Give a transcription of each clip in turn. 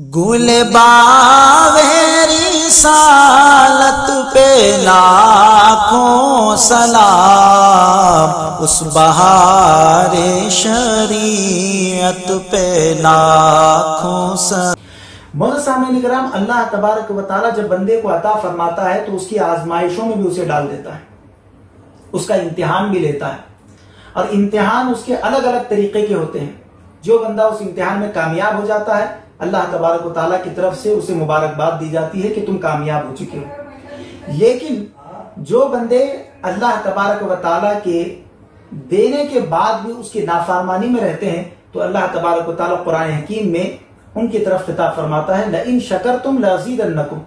गुल बावेरी सालत पे लाखों सलाम, उस बहारे शरीयत पे लाखों सलाम। मोहम्मद सामने कराम, अल्लाह तबारक व तआला जब बंदे को अता फरमाता है तो उसकी आजमाइशों में भी उसे डाल देता है, उसका इम्तिहान भी लेता है। और इम्तिहान उसके अलग अलग तरीके के होते हैं। जो बंदा उस इम्तिहान में कामयाब हो जाता है, अल्लाह तबारक व तआला की तरफ से उसे मुबारकबाद दी जाती है कि तुम कामयाब हो चुके हो। लेकिन जो बंदे अल्लाह तबारक व तआला के देने के बाद भी उसकी नाफरमानी में रहते हैं, तो अल्लाह तबारक व तआला कुरान हकीम में उनकी तरफ खिताब फरमाता है, लइन शकरतुम लअज़ीदन्नकुम,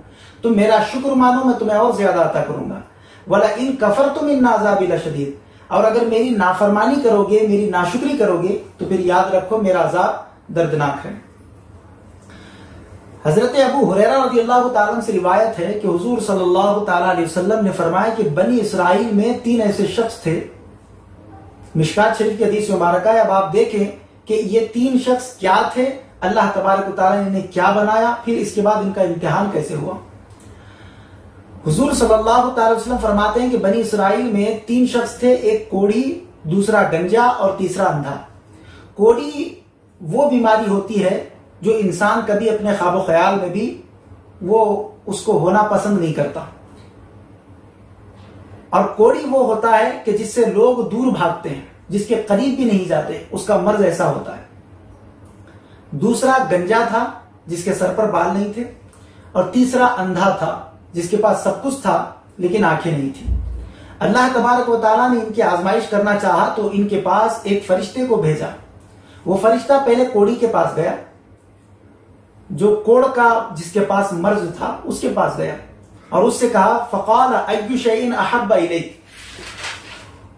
तुम मेरा शुक्र मानो मैं तुम्हें और ज्यादा अता करूंगा, वला इन कफरतुम इन्न अज़ाबी लशदीद, और अगर मेरी नाफरमानी करोगे, मेरी नाशुक्री करोगे, तो फिर याद रखो मेरा अज़ाब दर्दनाक है। हजरत अबू हुरैरा रज़ियल्लाहु ताला अन्हु से रिवायत है कि हुजूर सल्लल्लाहु ताला अलैहि वसल्लम ने फरमाया कि बनी इसराइल में 3 ऐसे शख्स थे। मिशकात शरीफ की हदीस मुबारक है। अब आप देखें कि ये 3 शख्स क्या थे, अल्लाह तबारक व तआला ने इन्हें क्या बनाया, फिर इसके बाद इनका इम्तिहान कैसे हुआ। हुजूर सल्लल्लाहु ताला अलैहि वसल्लम फरमाते हैं कि बनी इसराइल में 3 शख्स थे, एक कोढ़ी, दूसरा गंजा और तीसरा अंधा। कोढ़ी वो बीमारी होती है जो इंसान कभी अपने ख्वाबो ख्याल में भी वो उसको होना पसंद नहीं करता, और कोढ़ी वो होता है कि जिससे लोग दूर भागते हैं, जिसके करीब भी नहीं जाते, उसका मर्ज ऐसा होता है। दूसरा गंजा था जिसके सर पर बाल नहीं थे, और तीसरा अंधा था जिसके पास सब कुछ था लेकिन आंखें नहीं थी। अल्लाह तबारक व तआला ने इनकी आजमाइश करना चाहा तो इनके पास एक फरिश्ते को भेजा। वो फरिश्ता पहले कोढ़ी के पास गया, जो कोढ़ का जिसके पास मर्ज था उसके पास गया और उससे कहा, फक़ाल अय्यु शैइन अहब्बा इलैक,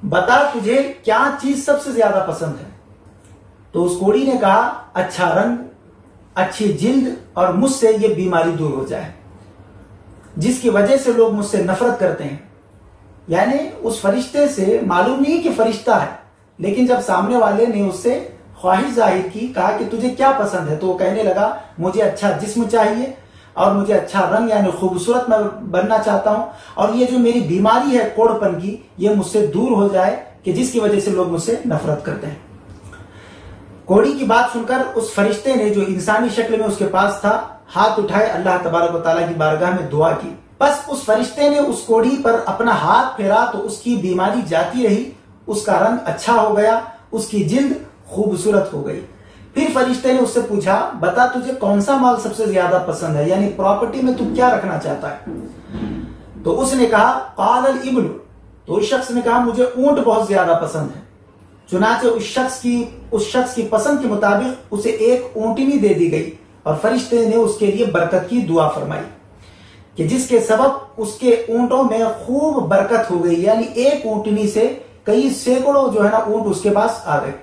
बता तुझे क्या चीज सबसे ज्यादा पसंद है। तो उस कोढ़ी ने कहा, अच्छा रंग, अच्छी जिल्द और मुझसे ये बीमारी दूर हो जाए जिसकी वजह से लोग मुझसे नफरत करते हैं। यानी उस फरिश्ते से मालूम नहीं कि फरिश्ता है, लेकिन जब सामने वाले ने उससे ख्वाहिश जाहिर की, कहा कि तुझे क्या पसंद है, तो वो कहने लगा, मुझे अच्छा जिस्म चाहिए और मुझे अच्छा रंग यानी खूबसूरत मैं बनना चाहता हूं, और ये जो मेरी बीमारी है कोढ़पन की, ये मुझसे दूर हो जाए कि जिसकी वजह से लोग मुझसे नफरत करते हैं। कोढ़ी की बात सुनकर उस फरिश्ते ने जो इंसानी शक्ल में उसके पास था, हाथ उठाए, अल्लाह तबारक व तआला की बारगाह में दुआ की। बस उस फरिश्ते ने उस कोढ़ी पर अपना हाथ फेरा तो उसकी बीमारी जाती रही, उसका रंग अच्छा हो गया, उसकी जिल्द खूबसूरत हो गई। फिर फरिश्ते ने उससे पूछा, बता तुझे कौन सा माल सबसे ज्यादा पसंद है, यानी प्रॉपर्टी में तू क्या रखना चाहता है। तो उसने कहा, क़ाल अल इब्ल, तो उस शख्स ने कहा, मुझे ऊंट बहुत ज्यादा पसंद है। चुनाचे उस शख्स की पसंद के मुताबिक उसे एक ऊंटनी दे दी गई, और फरिश्ते ने उसके लिए बरकत की दुआ फरमाई कि जिसके सबब उसके ऊंटों में खूब बरकत हो गई, यानी एक ऊंटनी से कई सैकड़ों जो है ना ऊंट उसके पास आ गए।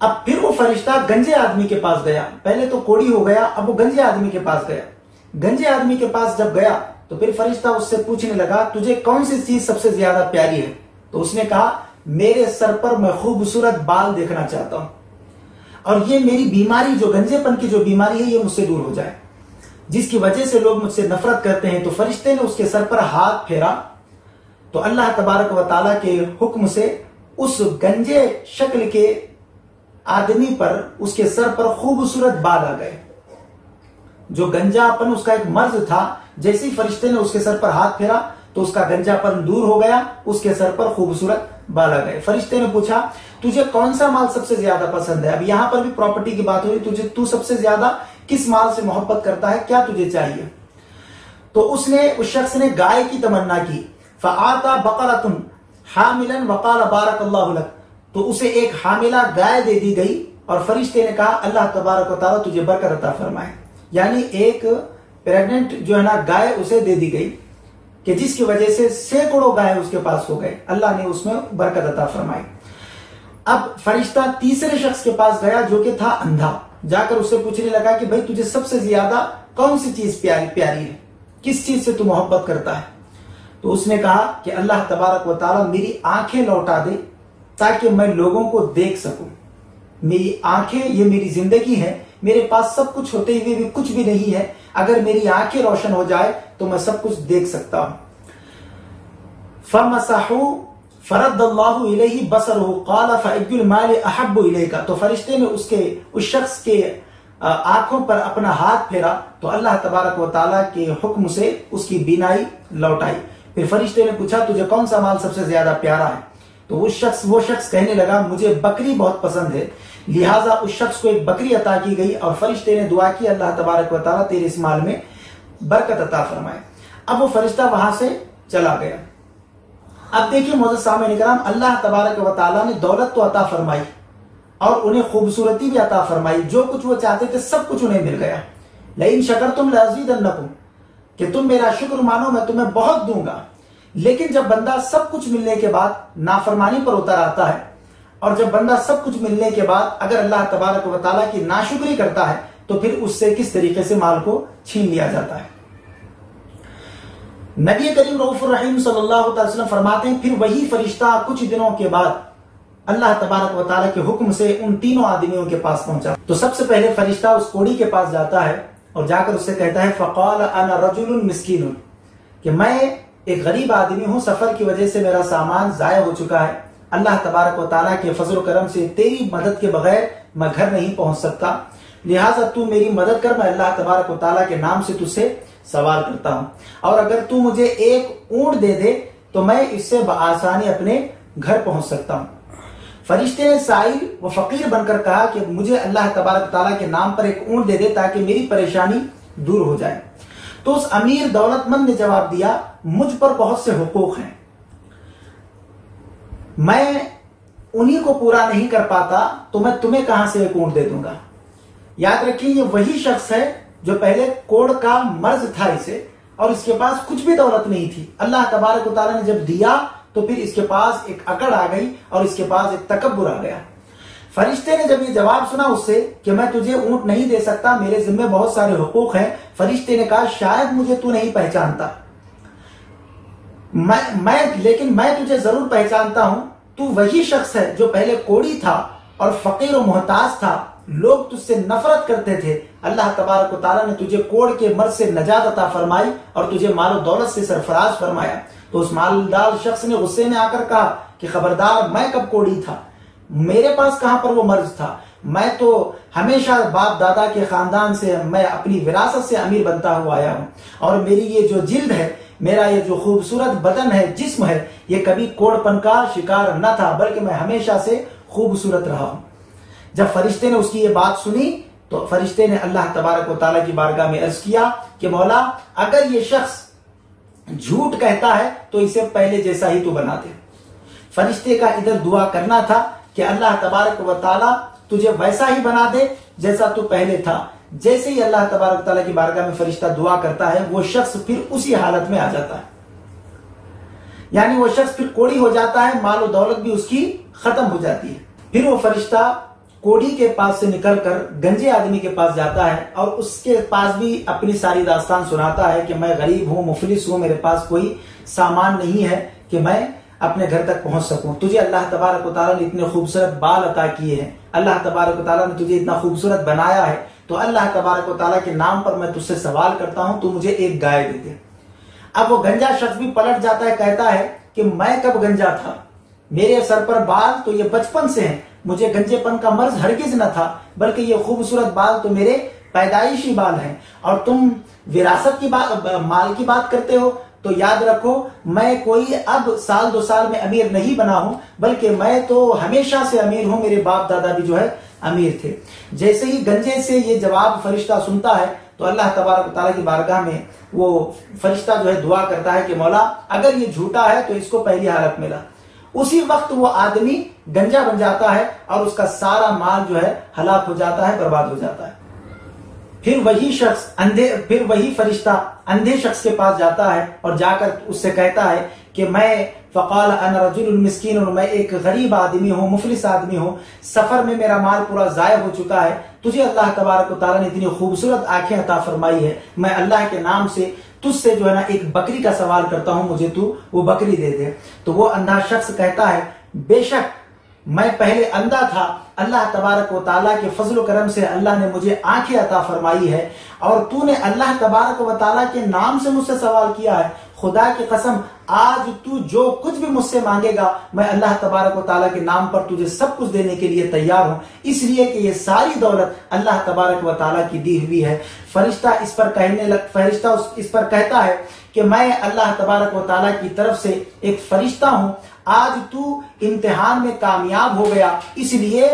अब फिर वो फरिश्ता गंजे आदमी के पास गया, पहले तो कोढ़ी हो गया, अब वो गंजे आदमी के पास गया। गंजे आदमी के पास जब गया तो फिर फरिश्ता उससे पूछने लगा, तुझे कौन सी चीज सबसे ज्यादा प्यारी है। तो उसने कहा, मेरे सर पर मैं खूबसूरत बाल देखना चाहता हूं, और ये मेरी बीमारी जो गंजेपन की जो बीमारी है, ये मुझसे दूर हो जाए, जिसकी वजह से लोग मुझसे नफरत करते हैं। तो फरिश्ते ने उसके सर पर हाथ फेरा तो अल्लाह तबारक व तआला के हुक्म से उस गंजे शक्ल के आदमी पर, उसके सर पर खूबसूरत बाल आ गए। जो गंजापन उसका एक मर्ज था, जैसे ही फरिश्ते ने उसके सर पर हाथ फेरा तो उसका गंजापन दूर हो गया, उसके सर पर खूबसूरत बाल आ गए। फरिश्ते ने पूछा, तुझे कौन सा माल सबसे ज्यादा पसंद है। अब यहां पर भी प्रॉपर्टी की बात हुई, तू सबसे ज्यादा किस माल से मोहब्बत करता है, क्या तुझे चाहिए। तो उस शख्स ने गाय की तमन्ना की। फ़आता बकरतुन हामिलन वक़ाल बारकल्लाहु लक, तो उसे एक हामिला गाय दे दी गई, और फरिश्ते ने कहा, अल्लाह तबारक व तआला तुझे बरकत अता फरमाए। यानी एक प्रेग्नेंट जो है ना गाय उसे दे दी गई कि जिसकी वजह से सैकड़ों गाय उसके पास हो गए, अल्लाह ने उसमें बरकत अता फरमाई। अब फरिश्ता तीसरे शख्स के पास गया जो कि था अंधा, जाकर उससे पूछने लगा कि भाई तुझे सबसे ज्यादा कौन सी चीज प्यारी है, किस चीज से तू मोहब्बत करता है। तो उसने कहा कि अल्लाह तबारक व तआला मेरी आंखें लौटा दे ताकि मैं लोगों को देख सकूं। मेरी आंखें ये मेरी जिंदगी है, मेरे पास सब कुछ होते हुए भी कुछ भी नहीं है, अगर मेरी आंखें रोशन हो जाए तो मैं सब कुछ देख सकता हूं। फमसहू फरद्दल्लाहु इलैहि बसरहु क़ाल फ़अय्युल माल अहब्बु इलैका, तो फरिश्ते ने उस शख्स के आंखों पर अपना हाथ फेरा तो अल्लाह तबारक व तआला के हुक्म से उसकी बीनाई लौट आई। फिर फरिश्ते ने पूछा तुझे कौन सा माल सबसे ज्यादा प्यारा है? तो वो शख्स कहने लगा मुझे बकरी बहुत पसंद है। लिहाजा उस शख्स को एक बकरी अता की गई और फरिश्ते ने दुआ की अल्लाह तबारक व तआला तेरे इस माल में बरकत अता फरमाए। अब वो फरिश्ता वहां से चला गया। अब देखिए मोअज़्ज़िज़ सामईन इकराम, अल्लाह तबारक व तआला ने दौलत तो अता फरमाई और उन्हें खूबसूरती भी अता फरमाई, जो कुछ वो चाहते थे सब कुछ उन्हें मिल गया। लइन शकरतुम लअज़ीदन्नकुम, कि तुम मेरा शुक्र मानो मैं तुम्हें बहुत दूंगा। लेकिन जब बंदा सब कुछ मिलने के बाद नाफरमानी पर उतर आता है और जब बंदा सब कुछ मिलने के बाद अगर अल्लाह तबारक व तआला की नाशुक्री करता है तो फिर उससे किस तरीके से माल को छीन लिया जाता है। नबी करीम रऊफ़ुर रहीम सल्लल्लाहु अलैहि वसल्लम फरमाते हैं, फिर वही फरिश्ता कुछ दिनों के बाद अल्लाह तबारक व तआला के हुक्म से उन तीनों आदमियों के पास पहुंचा। तो सबसे पहले फरिश्ता उस कोड़ी के पास जाता है और जाकर उससे कहता है फ़क़ाल अना रजुलुन मिस्कीनुन, कि मैं एक गरीब आदमी हूं, सफर की वजह से मेरा सामान जाया हो चुका है। अल्लाह तबारक व तआला के फजल करम से तेरी मदद के बगैर मैं घर नहीं पहुंच सकता, लिहाजा तू मेरी मदद कर, मैं अल्लाह तबारक व तआला के नाम से तुझसे सवाल करता हूं, और अगर तू मुझे एक ऊंट दे दे तो मैं इससे बआसानी अपने घर पहुंच सकता हूं। फरिश्ते ने साइल व फकीर बनकर कहा कि मुझे अल्लाह तबारक तआला के नाम पर एक ऊंट दे दे ताकि मेरी परेशानी दूर हो जाए। तो उस अमीर दौलतमंद ने जवाब दिया, मुझ पर बहुत से हुकूक हैं, मैं उन्हीं को पूरा नहीं कर पाता तो मैं तुम्हें कहां से एक ऊंट दे दूंगा। याद रखिए ये वही शख्स है जो पहले कोड़ का मर्ज था इसे, और इसके पास कुछ भी दौलत नहीं थी। अल्लाह तबारक व तआला ने जब दिया तो फिर इसके पास एक अकड़ आ गई और इसके पास एक तकब्बुर आ गया। फरिश्ते ने जब ये जवाब सुना उससे कि मैं तुझे ऊंट नहीं दे सकता, मेरे जिम्मे बहुत सारे हुकूक हैं, फरिश्ते ने कहा शायद मुझे तू नहीं पहचानता, लेकिन मैं तुझे जरूर पहचानता हूं। तू वही शख्स है जो पहले कोड़ी था और फकीर और मोहताज था, लोग तुझसे नफरत करते थे। अल्लाह तबारक व तआला ने तुझे कोड़ के मर्ज से नजात अता फरमाई और तुझे मालो दौलत से सरफराज फरमाया। तो उस मालदार शख्स ने गुस्से में आकर कहा कि खबरदार, मैं कब कोड़ी था, मेरे पास कहां पर वो मर्ज था, मैं तो हमेशा बाप दादा के खानदान से, मैं अपनी विरासत से अमीर बनता हुआ आया हूं, और मेरी ये जो जिल्द है, मेरा ये जो खूबसूरत बदन है, जिस्म है, ये कभी कोड़पन का शिकार न था, बल्कि मैं हमेशा से खूबसूरत रहा हूं। जब फरिश्ते ने उसकी ये बात सुनी तो फरिश्ते ने अल्लाह तबारक व तआला की बारगाह में अर्ज किया कि मौला, अगर ये शख्स झूठ कहता है तो इसे पहले जैसा ही तू बना दे। फरिश्ते का इधर दुआ करना था कि अल्लाह तबारक व तआला तुझे वैसा ही बना दे जैसा तू पहले था। जैसे ही अल्लाह तबारक व तआला की बारगाह में फरिश्ता दुआ करता है, वो शख्स फिर उसी हालत में आ जाता है, यानी वो शख्स फिर कोड़ी हो जाता है, माल और दौलत भी उसकी खत्म हो जाती है। फिर वो फरिश्ता कोड़ी के पास से निकलकर गंजे आदमी के पास जाता है और उसके पास भी अपनी सारी दास्तान सुनाता है कि मैं गरीब हूं, मुफलिस हूं, मेरे पास कोई सामान नहीं है कि मैं अपने घर तक पहुंच सकूं। तुझे अल्लाह तबारक व तआला ने इतने खूबसूरत बाल अता किए हैं, अल्लाह तबारक व तआला ने तुझे इतना खूबसूरत बनाया है, तो अल्लाह तबारक व तआला के नाम पर मैं तुझसे सवाल करता हूं, तू मुझे एक गाय दे दे। अब वो गंजा शख्स भी पलट जाता है, कहता है कि मैं कब गंजा था, मेरे सर पर बाल तो ये बचपन से हैं, मुझे गंजेपन का मर्ज हरगिज न था, बल्कि ये खूबसूरत बाल तो मेरे पैदाइशी बाल हैं, और तुम विरासत की बात, माल की बात करते हो, तो याद रखो मैं कोई अब साल 2 साल में अमीर नहीं बना हूं, बल्कि मैं तो हमेशा से अमीर हूं, मेरे बाप दादा भी जो है अमीर थे। जैसे ही गंजे से ये जवाब फरिश्ता सुनता है तो अल्लाह तबारक तआला की बारगाह में वो फरिश्ता जो है दुआ करता है कि मौला, अगर ये झूठा है तो इसको पहली हालत में ला। उसी वक्त वो आदमी गंजा बन जाता है और उसका सारा माल जो है हलाक हो जाता है, बर्बाद हो जाता है। फिर वही फरिश्ता अंधे शख्स के पास जाता है और जाकर उससे कहता है कि मैं फ़क़ाल अना रजुलुन मिस्कीन, मैं एक गरीब आदमी हूँ, मुफलिस आदमी हूँ, सफर में मेरा माल पूरा ज़ाया हो चुका है, तुझे अल्लाह तबारक व तआला ने इतनी खूबसूरत आंखें अता फरमाई है, मैं अल्लाह के नाम से तुझसे जो है ना एक बकरी का सवाल करता हूं, मुझे तू वो बकरी दे दे। तो वो अंधा शख्स कहता है बेशक मैं पहले अंधा था, अल्लाह तबारक व ताला के फजल करम से अल्लाह ने मुझे आंखें अता फरमाई है, और तूने अल्लाह तबारक व ताला के नाम से मुझसे सवाल किया है। खुदा की कसम, आज तू जो कुछ भी मुझसे मांगेगा मैं अल्लाह तबारक व ताला के नाम पर तुझे सब कुछ देने के लिए तैयार हूं, इसलिए कि ये सारी दौलत अल्लाह तबारक व ताला की दी हुई है। फरिश्ता इस पर कहता है कि मैं अल्लाह तबारक व ताला की तरफ से एक फरिश्ता हूं, आज तू इम्तिहान में कामयाब हो गया, इसलिए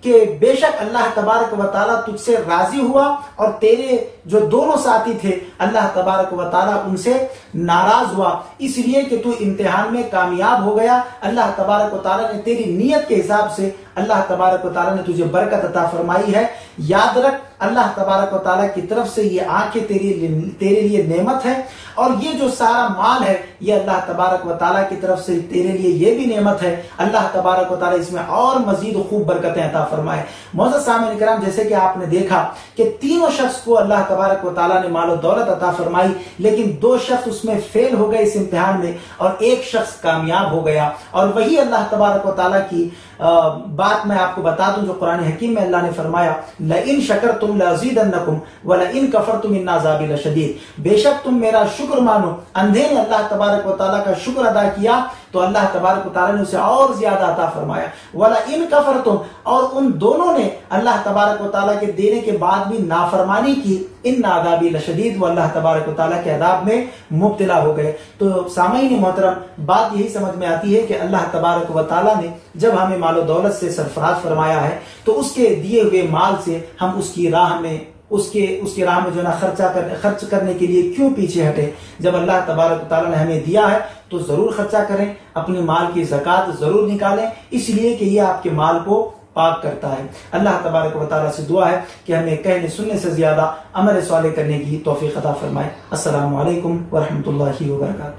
कि बेशक अल्लाह तबारक व ताला तुझसे राजी हुआ और तेरे जो दोनों साथी थे अल्लाह तबारक व ताला उनसे नाराज हुआ, इसलिए कि तू इम्तिहान में कामयाब हो गया। अल्लाह तबारक व ताला ने तेरी नीयत के हिसाब से अल्लाह तबारक व ताला ने तुझे बरकत अता फरमाई है। याद रख, अल्लाह तबारक व ताला की तरफ से ये आंखें तेरे लिए नेमत है, और ये जो सारा माल है ये अल्लाह तबारक व ताला की तरफ से तेरे लिए ये भी नेमत है। अल्लाह तबारक व ताला इसमें और मजीद खूब बरकतें अता फरमाए। मौजूद सामने इकराम, जैसे कि आपने देखा कि तीनों शख्स को अल्लाह तबारक व ताला ने मालो दौलत अता फरमाई, लेकिन दो शख्स उसमें फेल हो गए इस इम्तिहान में और एक शख्स कामयाब हो गया। और वही अल्लाह तबारक व ताला की बात मैं आपको बता दूं जो कुरान हकीम में अल्लाह ने फरमाया, लइन शकरतुम लअज़ीदन्नकुम व लइन कफरतुम इन्न अज़ाबी लशदीद। बेशक तुम मेरा शुक्र मानो। अंधे ने अल्लाह तबारक व ताला का शुक्र अदा किया तो अल्लाह तबारक व ताला ने उसे और ज्यादा अता फरमाया। वला इन कफरतुम, और उन दोनों ने अल्लाह तबारक व ताला के देने के बाद भी नाफरमानी की, इन्न अज़ाबी लशदीद, वो अल्लाह तबारक व ताला के अदाब में मुब्तला हो गए। तो सामईन मोहतरम, बात यही समझ में आती है कि अल्लाह तबारक व ताला ने जब हमें मालो दौलत से सरफराज फरमाया है तो उसके दिए हुए माल से हम उसकी राह में जो ना खर्च करने के लिए क्यों पीछे हटे। जब अल्लाह तबारक ताला ने हमें दिया है तो जरूर खर्चा करें, अपने माल की ज़कात जरूर निकालें, इसलिए कि यह आपके माल को पाक करता है। अल्लाह तबारक व ताला से दुआ है कि हमें कहने सुनने से ज्यादा अमल सालेह करने की तौफीक अता फरमाए। अस्सलामु अलैकुम व रहमतुल्लाहि व बरकातुहू।